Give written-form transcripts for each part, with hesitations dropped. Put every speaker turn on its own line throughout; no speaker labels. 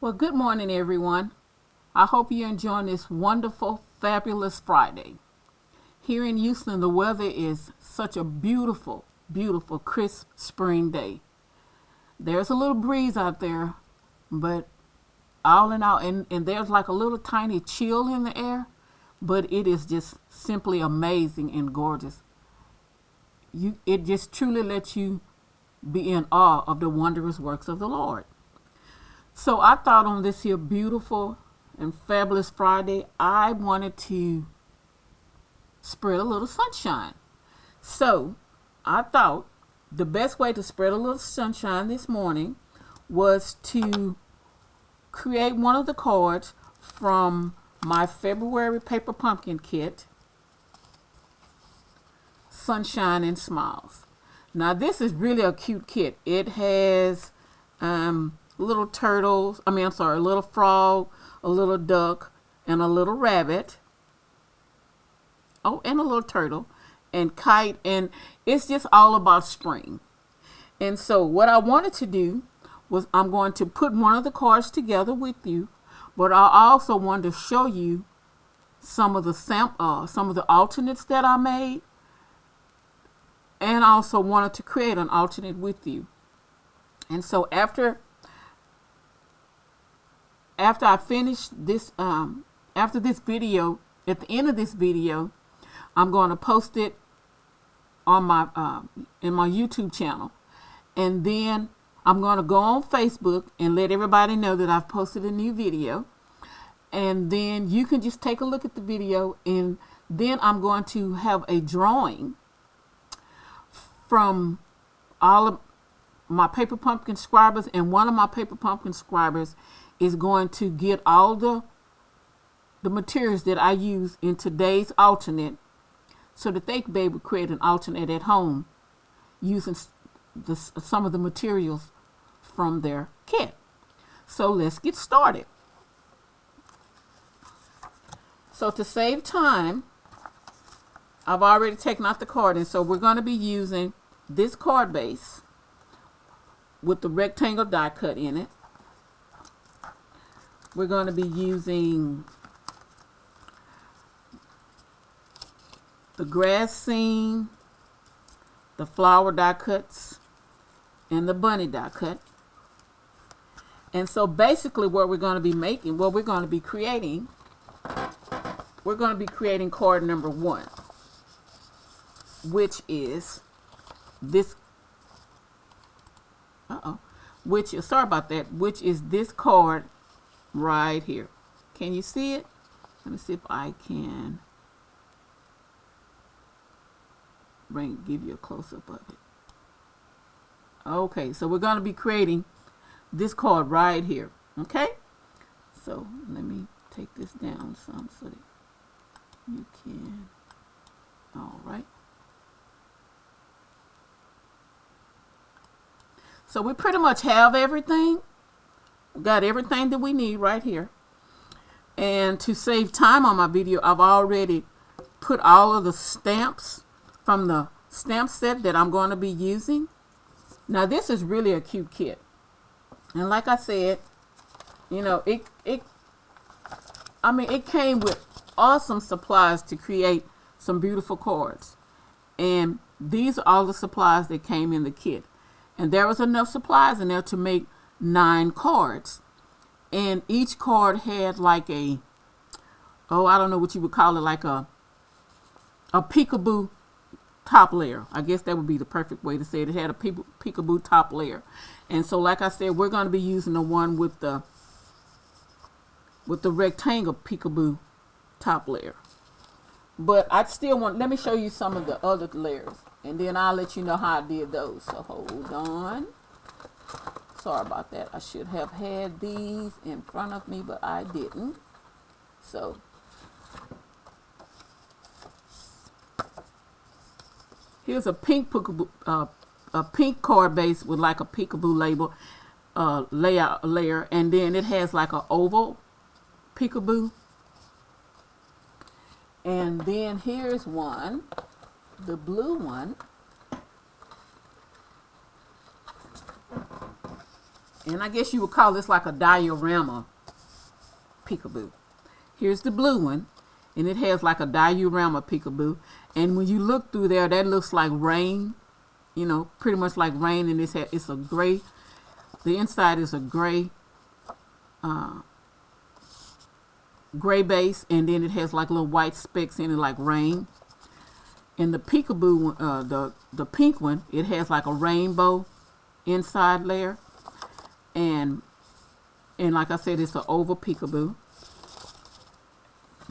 Well, good morning, everyone. I hope you're enjoying this wonderful, fabulous Friday. Here in Houston, the weather is such a beautiful, beautiful, crisp spring day. There's a little breeze out there, but all in all, and there's like a little tiny chill in the air, but it is just simply amazing and gorgeous. It just truly lets you be in awe of the wondrous works of the Lord. So I thought on this here beautiful and fabulous Friday, I wanted to spread a little sunshine. So I thought the best way to spread a little sunshine this morning was to create one of the cards from my February paper pumpkin kit, Sunshine and Smiles. Now this is really a cute kit. It has little turtles, a little frog, a little duck, and a little rabbit. Oh, and a little turtle, and kite, and it's just all about spring. And so what I wanted to do was I'm going to put one of the cards together with you, but I also wanted to show you some of the alternates that I made, and also wanted to create an alternate with you. And so after I finish this, after this video, at the end of this video, I'm going to post it on my in my YouTube channel, and then I'm going to go on Facebook and let everybody know that I've posted a new video, and then you can just take a look at the video, and then I'm going to have a drawing from all of my paper pumpkin subscribers, and one of my paper pumpkin subscribers is going to get all the materials that I use in today's alternate, so that they can be able to create an alternate at home using some of the materials from their kit. So let's get started. So to save time, I've already taken out the card, and so we're going to be using this card base with the rectangle die cut in it. We're going to be using the grass scene, the flower die cuts, and the bunny die cut. And so basically what we're going to be making, what we're going to be creating, we're going to be creating card number 1, which is this, which is this card right here. Can you see it? Let me see if I can give you a close-up of it. Okay, so we're going to be creating this card right here. Okay, so let me take this down some so that you can. All right, so we pretty much have everything. We got everything that we need right here. And to save time on my video, I've already put all of the stamps from the stamp set that I'm going to be using. Now this is really a cute kit, and like I said, you know, it came with awesome supplies to create some beautiful cards, and these are all the supplies that came in the kit, and there was enough supplies in there to make 9 cards, and each card had like a, I don't know what you would call it, like a peekaboo top layer. I guess that would be the perfect way to say it. It had a peekaboo top layer. And so like I said, we're going to be using the one with the rectangle peekaboo top layer. But I still let me show you some of the other layers, and then I'll let you know how I did those. So hold on. Sorry about that. I should have had these in front of me, but I didn't. So here's a pink a pink card base with like a peekaboo label layer, and then it has like an oval peekaboo. And then here's one, the blue one, And I guess you would call this like a diorama peekaboo. Here's the blue one, and it has like a diorama peekaboo. And when you look through there, that looks like rain, you know, pretty much like rain. And it's a gray, the inside is a gray, gray base, and then it has like little white specks in it like rain. And the peekaboo, the pink one, it has like a rainbow inside layer. And like I said, it's an oval peekaboo.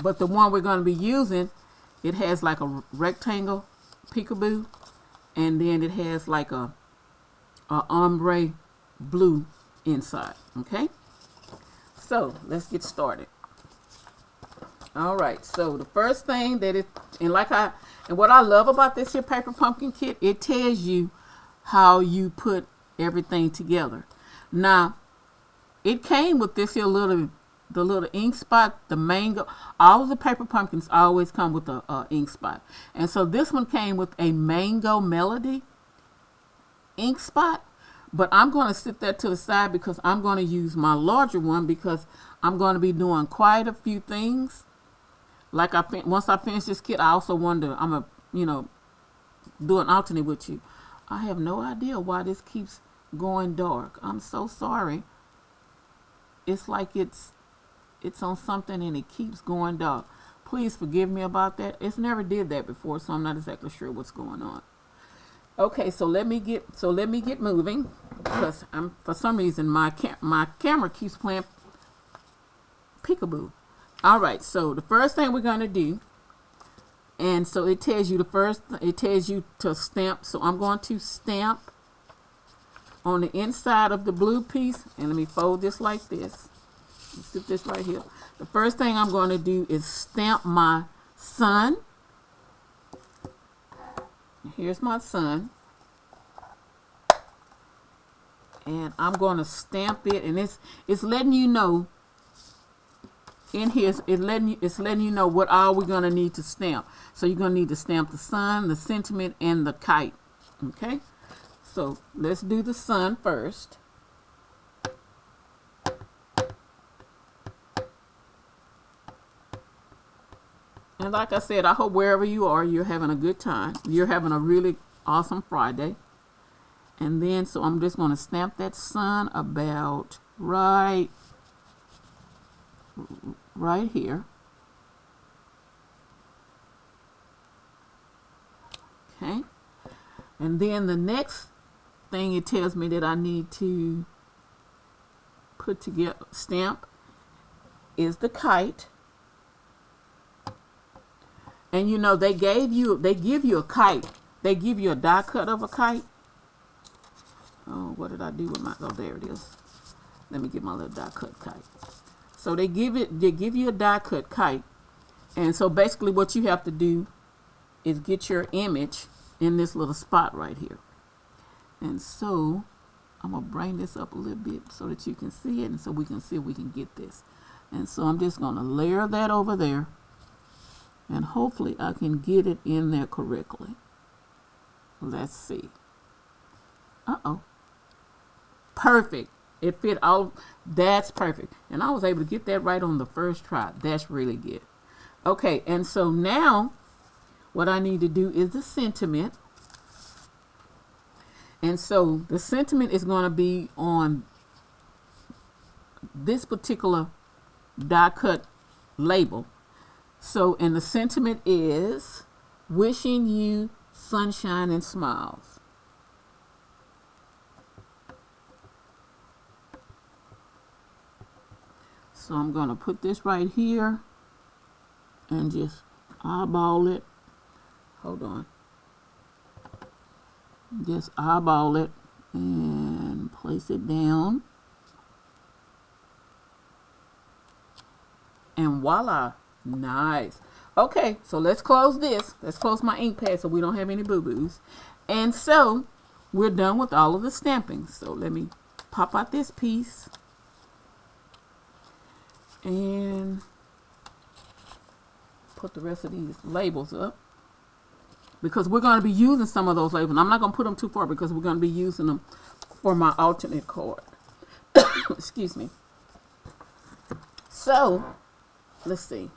But the one we're going to be using, it has like a rectangle peekaboo, and then it has like a ombre blue inside. Okay, so let's get started. All right, so the first thing that and what I love about this here paper pumpkin kit, it tells you how you put everything together. Now, it came with this here the little ink spot, the mango. All of the paper pumpkins always come with a ink spot. And so this one came with a mango melody ink spot. But I'm going to sit that to the side because I'm going to use my larger one because I'm going to be doing quite a few things. Like once I finish this kit, I also wonder, I'm going to, do an alternate with you. I have no idea why this keeps going dark. I'm so sorry. It's like it's on something and it keeps going dark. Please forgive me about that. It's never did that before, so I'm not exactly sure what's going on. Okay, so let me get moving because for some reason my camera keeps playing peekaboo. All right, so the first thing we're going to do, and so it tells you to stamp. So I'm going to stamp on the inside of the blue piece, and let me fold this like this. Let's sit this right here. The first thing I'm going to do is stamp my sun. Here's my sun. And I'm going to stamp it, and it's letting you know in here, it's letting you know what all we're going to need to stamp. So you're going to need to stamp the sun, the sentiment, and the kite. Okay? So let's do the sun first. And like I said, I hope wherever you are, you're having a good time. You're having a really awesome Friday. And then, so I'm just going to stamp that sun about right here. Okay. And then the next thing it tells me that I need to put together, stamp, is the kite. And they give you a kite. They give you a die cut of a kite. Oh, what did I do with my, oh, there it is. Let me get my little die cut kite. So they give you a die cut kite. And so basically what you have to do is get your image in this little spot right here. And so I'm going to bring this up a little bit so that you can see it, and so we can see if we can get this. And so I'm just going to layer that over there. And hopefully I can get it in there correctly. Let's see. Uh-oh. Perfect. It fit all. That's perfect. And I was able to get that right on the first try. That's really good. Okay, and so now what I need to do is the sentiment. And so the sentiment is going to be on this particular die cut label. So, and the sentiment is wishing you sunshine and smiles. So I'm going to put this right here and just eyeball it. Hold on. Just eyeball it and place it down. And voila. Nice. Okay, so let's close this. Let's close my ink pad so we don't have any boo-boos. And so we're done with all of the stamping. So let me pop out this piece and put the rest of these labels up, because we're going to be using some of those labels. I'm not going to put them too far because we're going to be using them for my alternate card. Excuse me. So, let's see.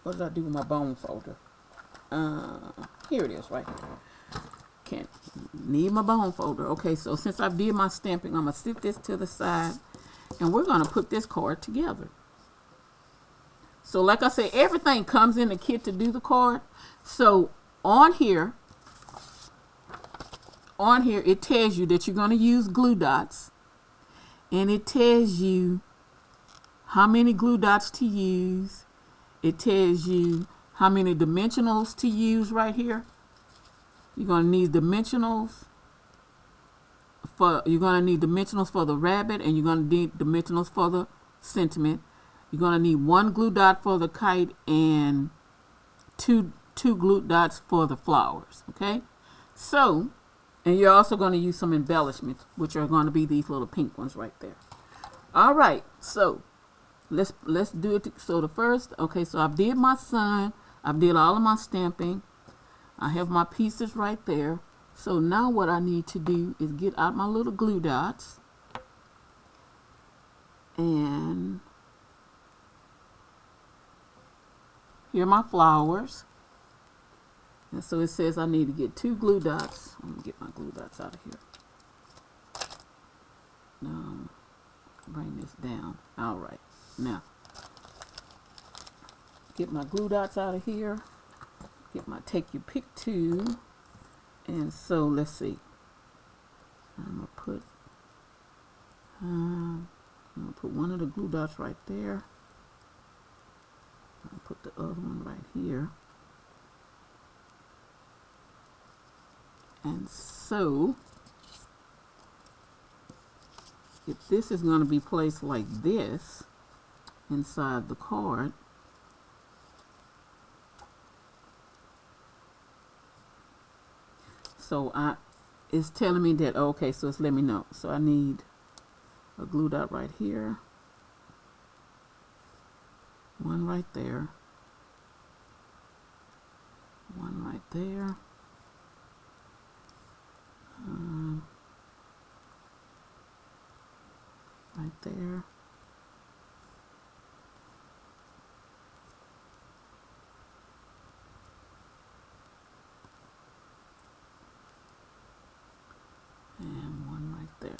What did I do with my bone folder? Here it is, right here. Can't need my bone folder. Okay, so since I did my stamping, I'm going to sit this to the side, and we're going to put this card together. So like I said, everything comes in the kit to do the card. So on here, it tells you that you're going to use glue dots, and it tells you how many glue dots to use. It tells you how many dimensionals to use right here. You're going to need dimensionals for the rabbit, and you're going to need dimensionals for the sentiment. You're going to need one glue dot for the kite and two glue dots for the flowers. Okay, so, and you're also going to use some embellishments, which are going to be these little pink ones right there. All right, so let's do it. So the first, okay, so I did my sun. I did all of my stamping. I have my pieces right there. So now what I need to do is get out my little glue dots, and here are my flowers. And so it says I need to get 2 glue dots. Let me get my glue dots out of here. Now, bring this down. All right. Now, get my glue dots out of here. Get my take your pick 2. And so let's see. I'm gonna put one of the glue dots right there. I'll put the other one right here. And so, if this is going to be placed like this inside the card, so it's telling me that, okay, so it's letting me know. So I need a glue dot right here, one right there, one right there, right there, and one right there.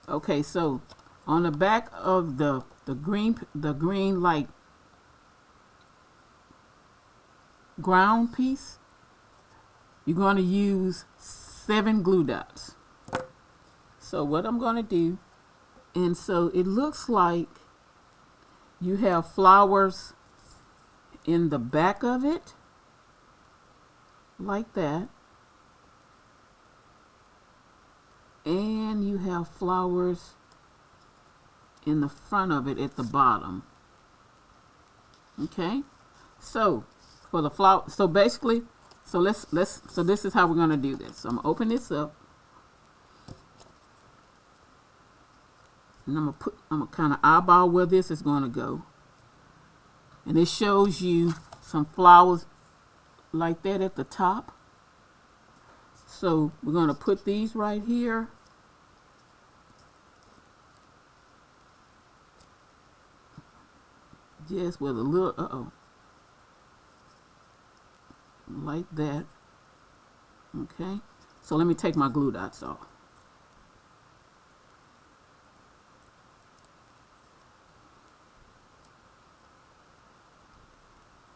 Okay, so on the back of the green like ground piece, you're going to use 7 glue dots. So what I'm going to do, and so it looks like you have flowers in the back of it, like that, and you have flowers in the front of it at the bottom. Okay, so for the flower, so basically, so so this is how we're going to do this. So I'm going to open this up, and I'm going to kind of eyeball where this is going to go, and it shows you some flowers like that at the top. So we're going to put these right here, just with a little, like that. Okay, so let me take my glue dots off.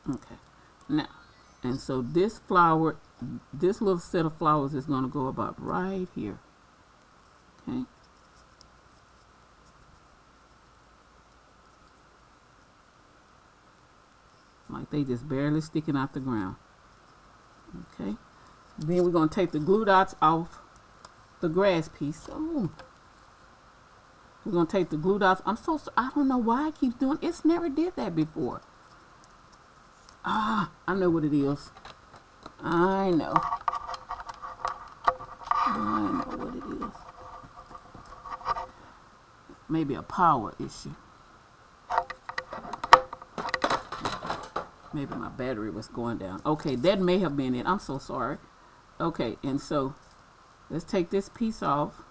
Okay, now, and so this flower, this little set of flowers is going to go about right here. Okay, like they just barely sticking out the ground. Okay, then we're going to take the glue dots off the grass piece. Oh, we're going to take the glue dots. I don't know why I keep doing, it's never did that before. I know what it is. I know what it is. Maybe a power issue. Maybe my battery was going down. Okay, that may have been it. I'm so sorry. Okay, and so let's take this piece off.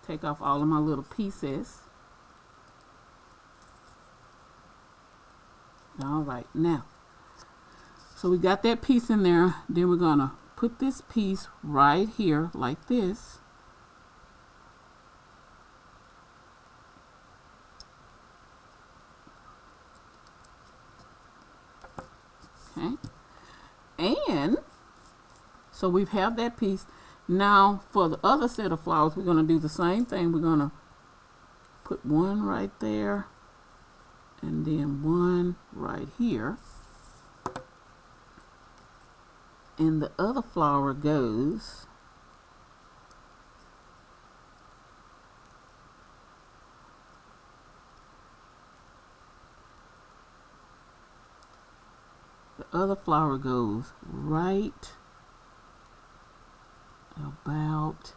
take off all of my little pieces. All right, now, so we got that piece in there. Then we're gonna put this piece right here like this. Okay, and so we have that piece. Now for the other set of flowers, we're gonna do the same thing. We're gonna put one right there, and then one right here. And the other flower goes right about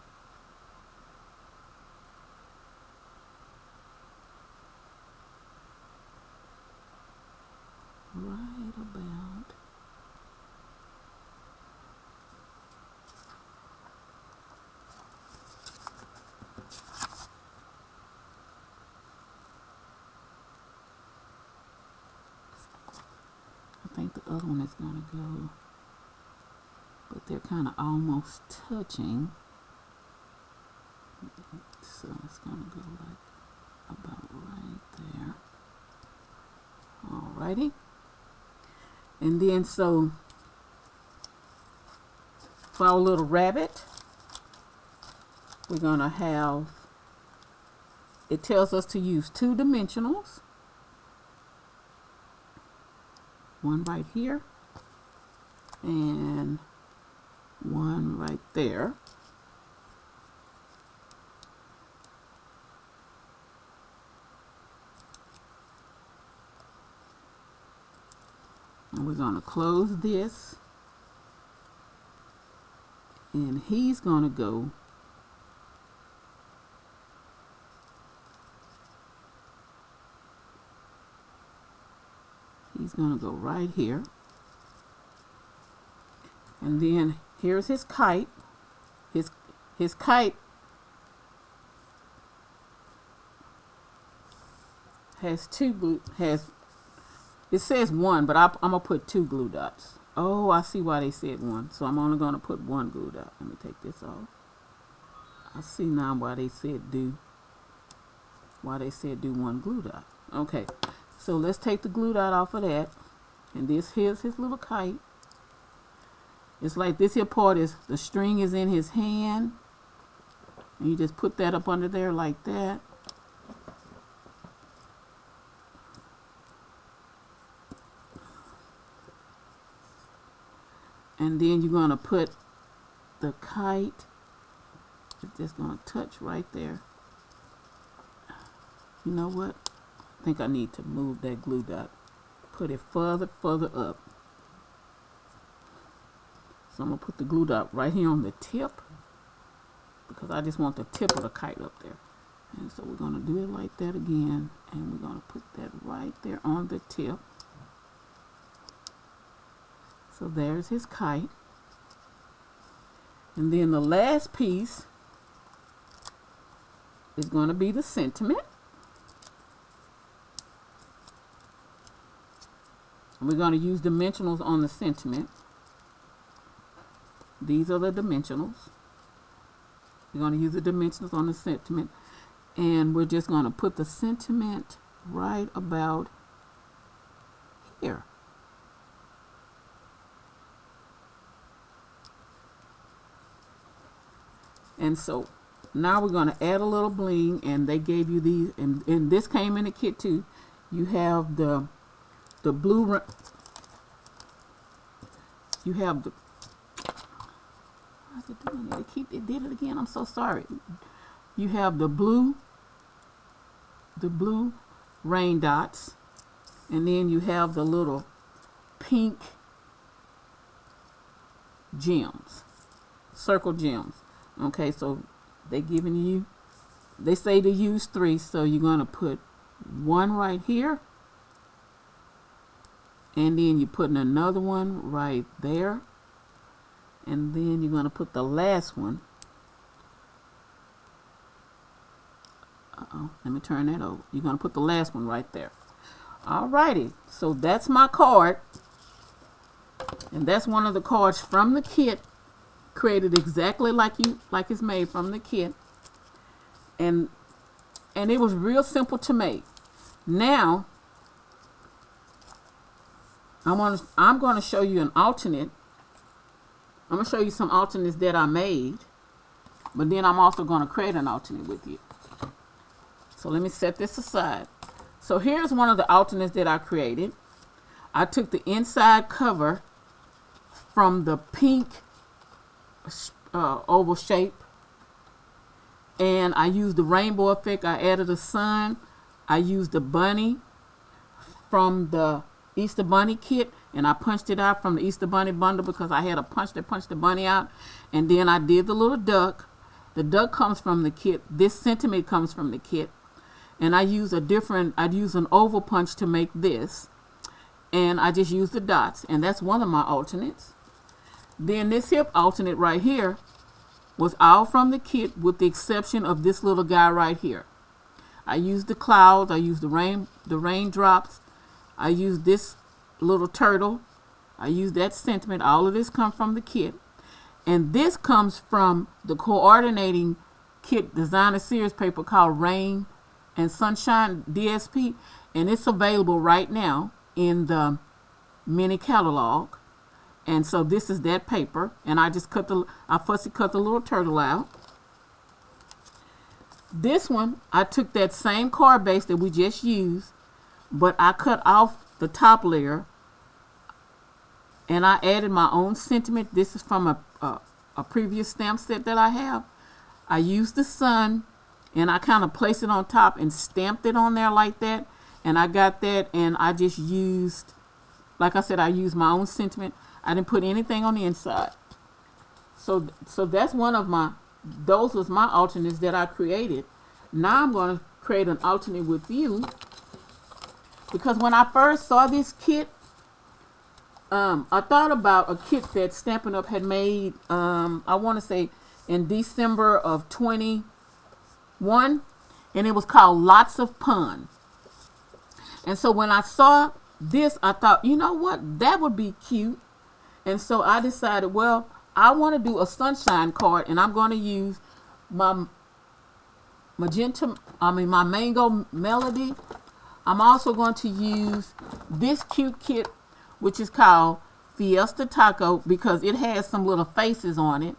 I think the other one is going to go, but they're kind of almost touching. So it's going to go like about right there. Alrighty. And then so for our little rabbit, we're going to have, it tells us to use 2 dimensionals. One right here and one right there. And we're going to close this, and he's going to go right here. And then here's his kite. His kite has it says 1, but I'm gonna put 2 glue dots. Oh, I see why they said 1. So I'm only gonna put 1 glue dot. Let me take this off. I see now why they said do 1 glue dot. Okay, so let's take the glue dot off of that. And here's his little kite. It's like this here part is, the string is in his hand. And you just put that up under there like that. And then you're going to put the kite, it's just going to touch right there. You know what? I think I need to move that glue dot. Put it further up. So I'm going to put the glue dot right here on the tip, because I just want the tip of the kite up there. And so we're going to do it like that again, and we're going to put that right there on the tip. So there's his kite. And then the last piece is going to be the sentiment. And we're going to use dimensionals on the sentiment. These are the dimensionals. We're going to use the dimensionals on the sentiment. And we're just going to put the sentiment right about here. And so now we're going to add a little bling, and they gave you these, and this came in the kit too. You have the blue, you have the, how's it doing it? It did it again. I'm so sorry. You have the blue rain dots, and then you have the little pink gems, circle gems. Okay, so they say to use 3, so you're going to put 1 right here, and then you're putting another one right there, and then you're going to put the last one Let me turn that over. You're going to put the last one right there. Alrighty, so that's my card. And that's one of the cards from the kit, created exactly like it's made from the kit. And it was real simple to make. Now, I'm going to show you an alternate. I'm going to show you some alternates that I made. But then I'm also going to create an alternate with you. So let me set this aside. So here's one of the alternates that I created. I took the inside cover from the pink oval shape, and I used the rainbow effect. I added a sun. I used the bunny from the Easter Bunny kit, and I punched it out from the Easter Bunny bundle because I had a punch that punched the bunny out. And then I did the little duck. The duck comes from the kit. This sentiment comes from the kit. And I'd use an oval punch to make this. And I just used the dots. And that's one of my alternates. Then this hip alternate right here was all from the kit with the exception of this little guy right here. I used the clouds. I used the raindrops. I used this little turtle. I used that sentiment. All of this comes from the kit. And this comes from the coordinating kit designer series paper called Rain and Sunshine DSP. And it's available right now in the mini catalog. And so this is that paper. And I just fussy cut the little turtle out. This one, I took that same card base that we just used, but I cut off the top layer and I added my own sentiment. This is from a previous stamp set that I have. I used the sun and I kind of placed it on top and stamped it on there like that. And I got that, and I just used, like I said, I used my own sentiment. I didn't put anything on the inside. So that's one of those was my alternates that I created. Now I'm going to create an alternate with you, because when I first saw this kit, I thought about a kit that Stampin' Up had made, I want to say in December of 21, and it was called Lots of Pun. And so when I saw this, I thought, you know what, that would be cute. And so I decided, well, I want to do a sunshine card, and I'm going to use my my mango melody. I'm also going to use this cute kit, which is called Fiesta Taco, because it has some little faces on it.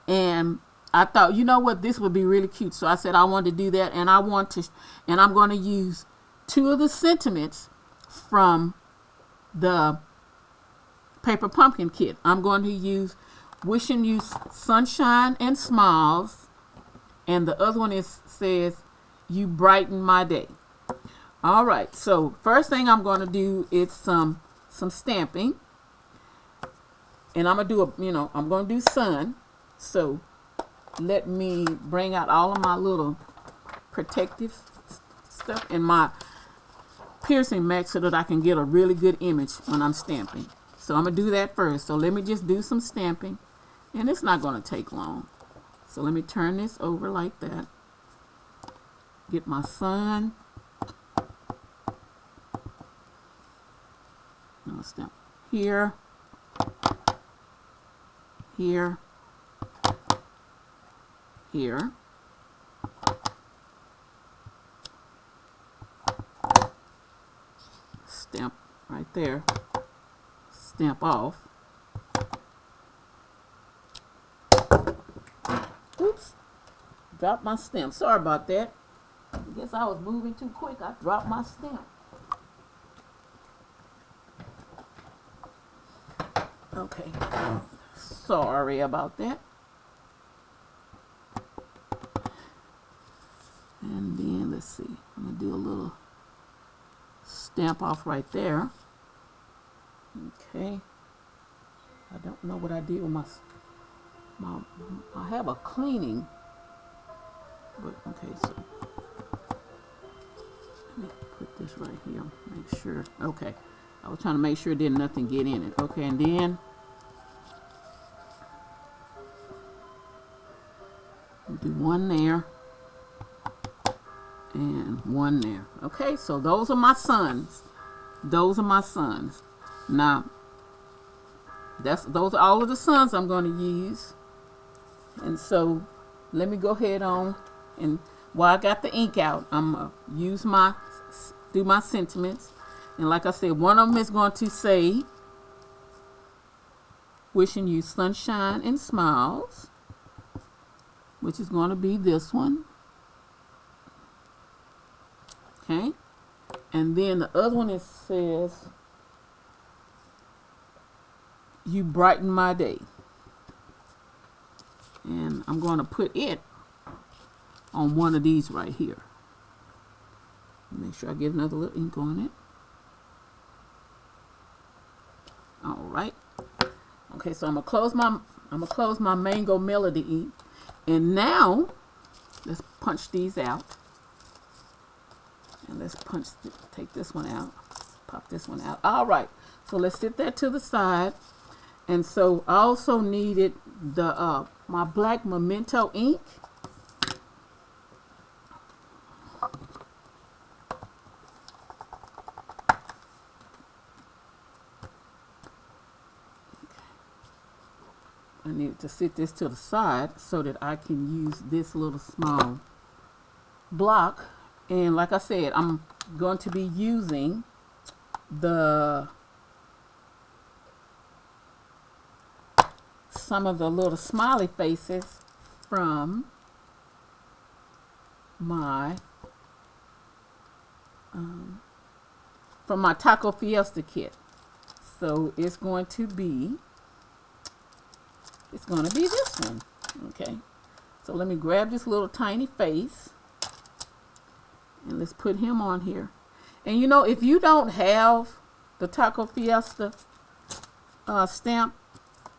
And I thought, you know what, this would be really cute. So I said I wanted to do that, and I'm going to use two of the sentiments from the Paper Pumpkin kit. I'm going to use Wishing You Sunshine and Smiles, and the other one says You Brighten My Day. All right, so first thing I'm going to do is some stamping, and I'm going to do I'm going to do sun. So let me bring out all of my little protective stuff and my piercing mat so that I can get a really good image when I'm stamping. So I'm going to do that first. So let me just do some stamping, and it's not going to take long. So let me turn this over like that. Get my sun. I'll stamp here, here, here. Stamp right there. Stamp off. Oops. Dropped my stamp. Sorry about that. I guess I was moving too quick. I dropped my stamp. Okay. Sorry about that. And then let's see. I'm going to do a little stamp off right there. Okay. I don't know what I did with my I have a cleaning, but okay, so let me put this right here, make sure. Okay, I was trying to make sure didn't nothing get in it. Okay, and then do one there, and one there. Okay, so those are my sons. Those are my sons. Now, those are all of the sons I'm going to use. And so, let me go ahead on, and while I got the ink out, I'm going to do my sentiments. And like I said, one of them is going to say, wishing you sunshine and smiles, which is going to be this one. Okay. And then the other one, it says, you brighten my day. And I'm going to put it on one of these right here. Make sure I get another little ink on it. All right. Okay, so I'm gonna close my Mango Melody ink. And now let's punch these out. And let's take this one out. Pop this one out. All right. So let's set that to the side. And so I also needed the my black Memento ink. I need to set this to the side so that I can use this little small block. And like I said, I'm going to be using some of the little smiley faces from my Taco Fiesta kit. So it's going to be this one. Okay, so let me grab this little tiny face and let's put him on here. And you know, if you don't have the Taco Fiesta stamp,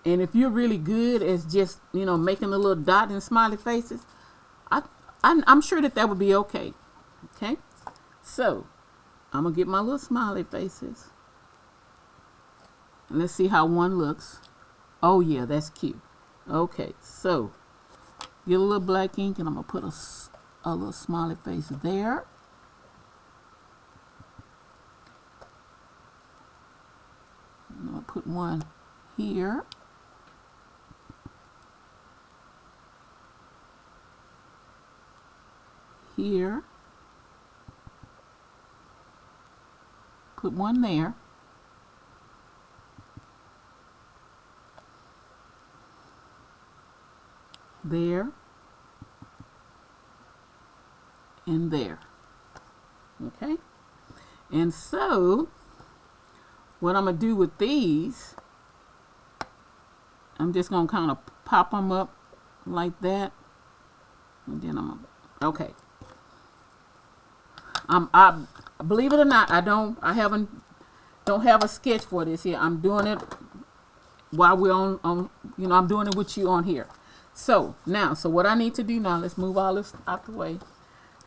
and if you're really good at just, you know, making a little dot and smiley faces, I'm sure that would be okay. Okay, so I'm gonna get my little smiley faces and let's see how one looks. Oh yeah, that's cute. Okay, so get a little black ink and I'm gonna put a little smiley face there. I'm gonna put one here. Here. Put one there. There. And there. Okay. And so, what I'm going to do with these, I'm just going to kind of pop them up like that. And then I'm going to, okay. I believe it or not, I don't have a sketch for this here. I'm doing it while we're on, you know, I'm doing it with you on here. So now, so what I need to do now, let's move all this out the way.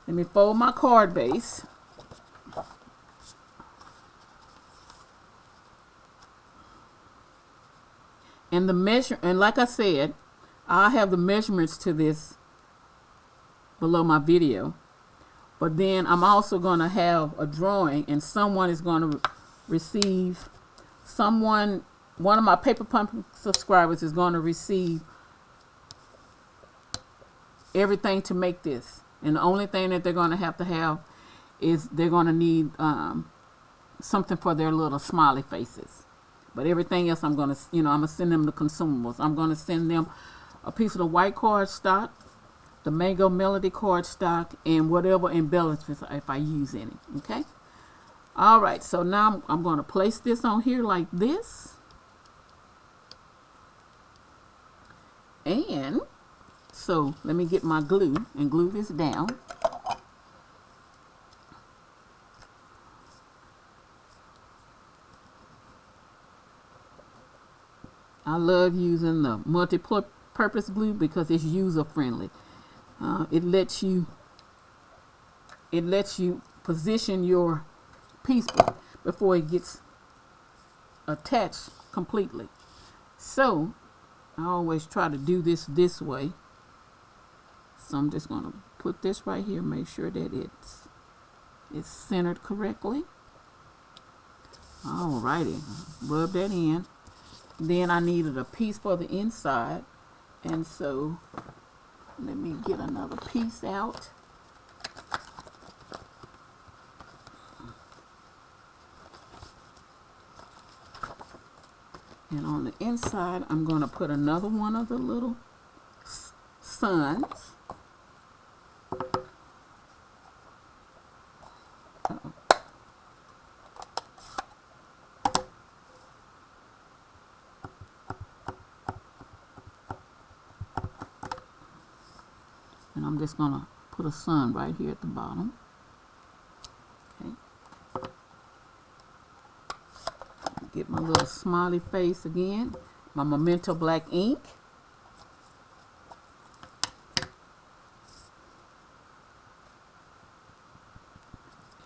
Let me fold my card base. And and like I said, I have the measurements to this below my video. But then I'm also going to have a drawing, and someone is going to receive, one of my Paper Pump subscribers is going to receive everything to make this. And the only thing that they're going to have is they're going to need something for their little smiley faces. But everything else I'm going to, you know, I'm going to send them the consumables. I'm going to send them a piece of the white cardstock, the Mango Melody cardstock, and whatever embellishments if I use any. Okay. All right. So now I'm going to place this on here like this. And so let me get my glue and glue this down. I love using the multi-purpose glue because it's user friendly. It lets you position your piece before it gets attached completely. So I always try to do this way. So I'm just going to put this right here, make sure that it's centered correctly. Alrighty, rub that in. Then I needed a piece for the inside, and so let me get another piece out. And on the inside, I'm going to put another one of the little suns. Uh-oh. And I'm just going to put a sun right here at the bottom. Okay. Get my little smiley face again. My Memento black ink.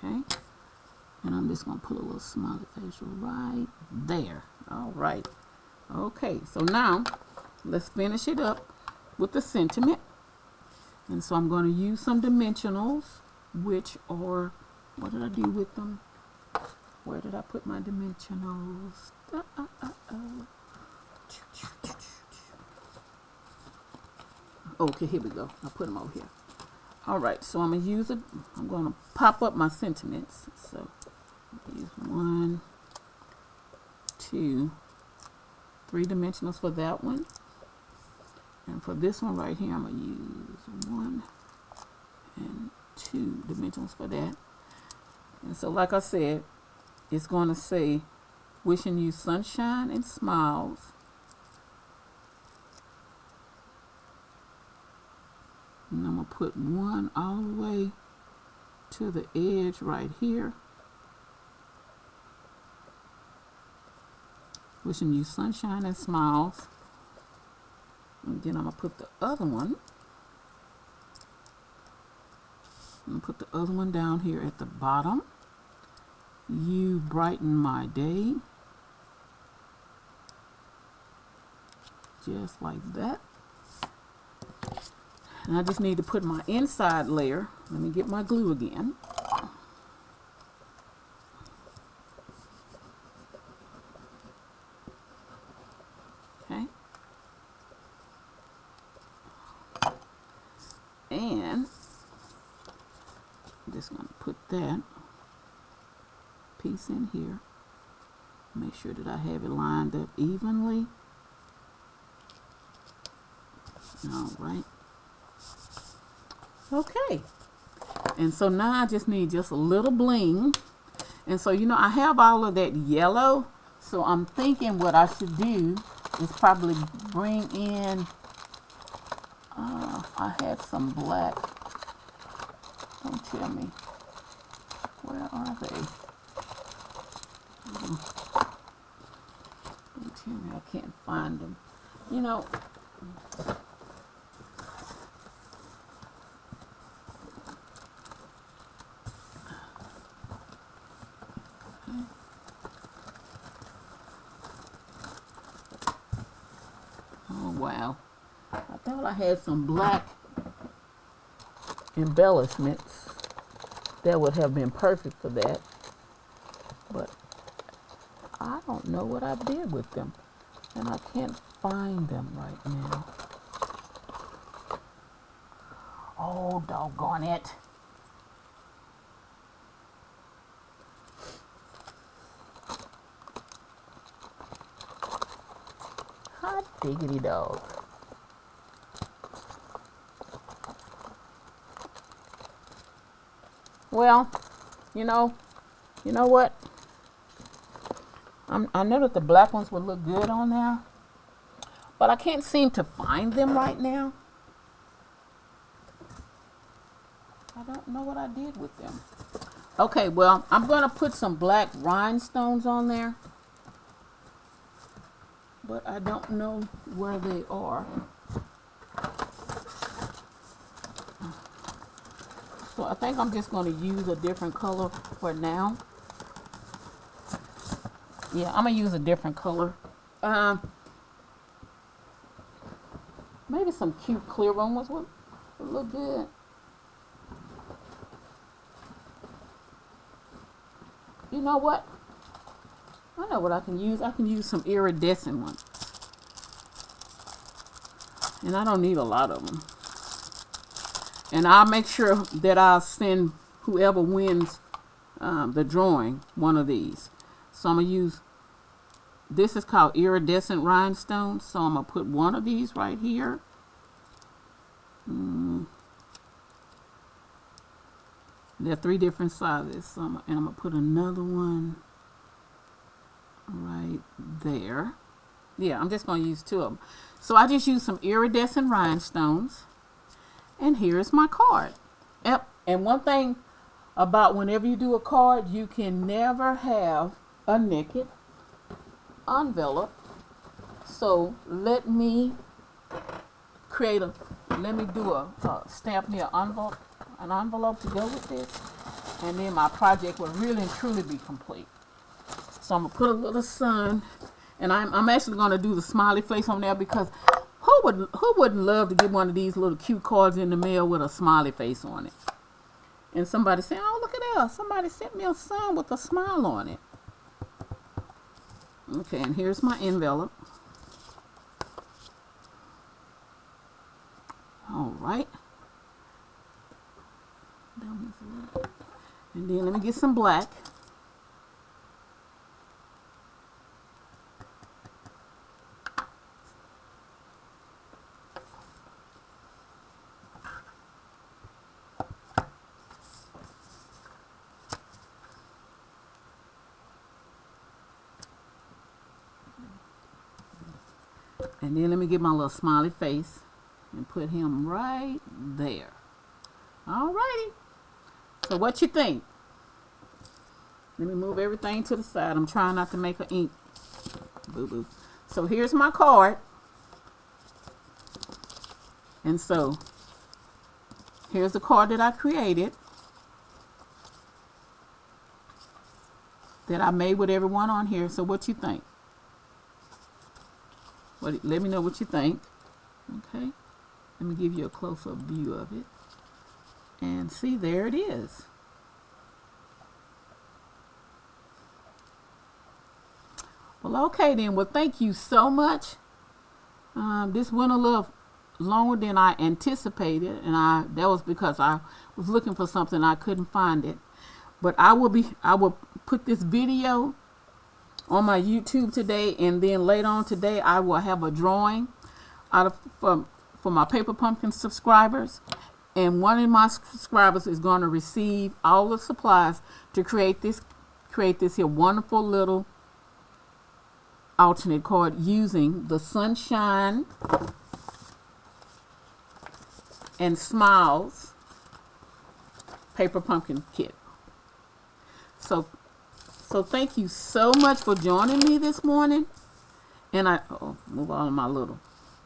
Okay. And I'm just going to put a little smiley face right there. All right. Okay. So now let's finish it up with the sentiment. And so I'm going to use some dimensionals, which are, what did I do with them? Where did I put my dimensionals? Okay, here we go. I'll put them over here. All right, so I'm going to pop up my sentiments. So use 1, 2, 3 dimensionals for that one. And for this one right here, I'm going to use 1 and 2 dimensionals for that. And so like I said, it's going to say, wishing you sunshine and smiles. And I'm going to put 1 all the way to the edge right here. Wishing you sunshine and smiles. And then I'm going to put the other one. I'm going to put the other one down here at the bottom. You brighten my day. Just like that. And I just need to put my inside layer. Let me get my glue again. Okay. And I'm just going to put that piece in here. Make sure that I have it lined up evenly. All right. Okay. And so now I just need just a little bling. And so, you know, I have all of that yellow. So I'm thinking what I should do is probably bring in, I had some black. Don't tell me. Where are they? Don't tell me I can't find them. You know, oh wow. I thought I had some black embellishments that would have been perfect for that, but I don't know what I did with them, and I can't find them right now. Oh, doggone it. Hot diggity dog. Well, you know what? I know that the black ones would look good on there, but I can't seem to find them right now. I don't know what I did with them. Okay, well, I'm going to put some black rhinestones on there, but I don't know where they are. So I think I'm just going to use a different color for now. Yeah, I'm going to use a different color. Maybe some cute clear ones would look good. you know what? I know what I can use. I can use some iridescent ones. And I don't need a lot of them. And I'll make sure that I'll send whoever wins the drawing one of these. So I'm going to use, this is called iridescent rhinestones. So I'm going to put one of these right here. There are 3 different sizes. So and I'm going to put another one right there. Yeah, I'm just going to use 2 of them. So I just used some iridescent rhinestones. And here's my card. Yep. And one thing about whenever you do a card, you can never have a naked envelope. So let me do a stamp me an envelope to go with this. And then my project will really and truly be complete. So I'm going to put a little sun. And I'm actually going to do the smiley face on there because who wouldn't love to get one of these little cute cards in the mail with a smiley face on it? And somebody said, oh, look at that. Somebody sent me a sun with a smile on it. Okay, and here's my envelope. All right. And then let me get some black. And then let me get my little smiley face and put him right there. Alrighty. So what you think? Let me move everything to the side. I'm trying not to make an ink boo-boo. So here's my card. And so here's the card that I created, that I made with everyone on here. So what you think? Let me know what you think. Okay. Let me give you a close-up view of it. And see, there it is. Well, okay then. Well, thank you so much. This went a little longer than I anticipated, and that was because I was looking for something, I couldn't find it. But I will put this video on my YouTube today, and then later on today I will have a drawing for my Paper Pumpkin subscribers, and one of my subscribers is going to receive all the supplies to create this here wonderful little alternate card using the Sunshine and Smiles Paper Pumpkin kit. So thank you so much for joining me this morning. And move all of my little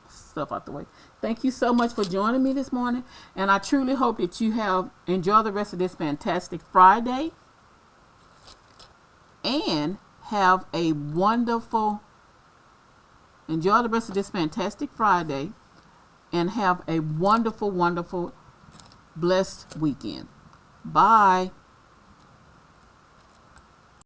stuff out the way. Thank you so much for joining me this morning. And I truly hope that you have enjoyed the rest of this fantastic Friday. And have a wonderful, enjoy the rest of this fantastic Friday. And have a wonderful, wonderful, blessed weekend. Bye.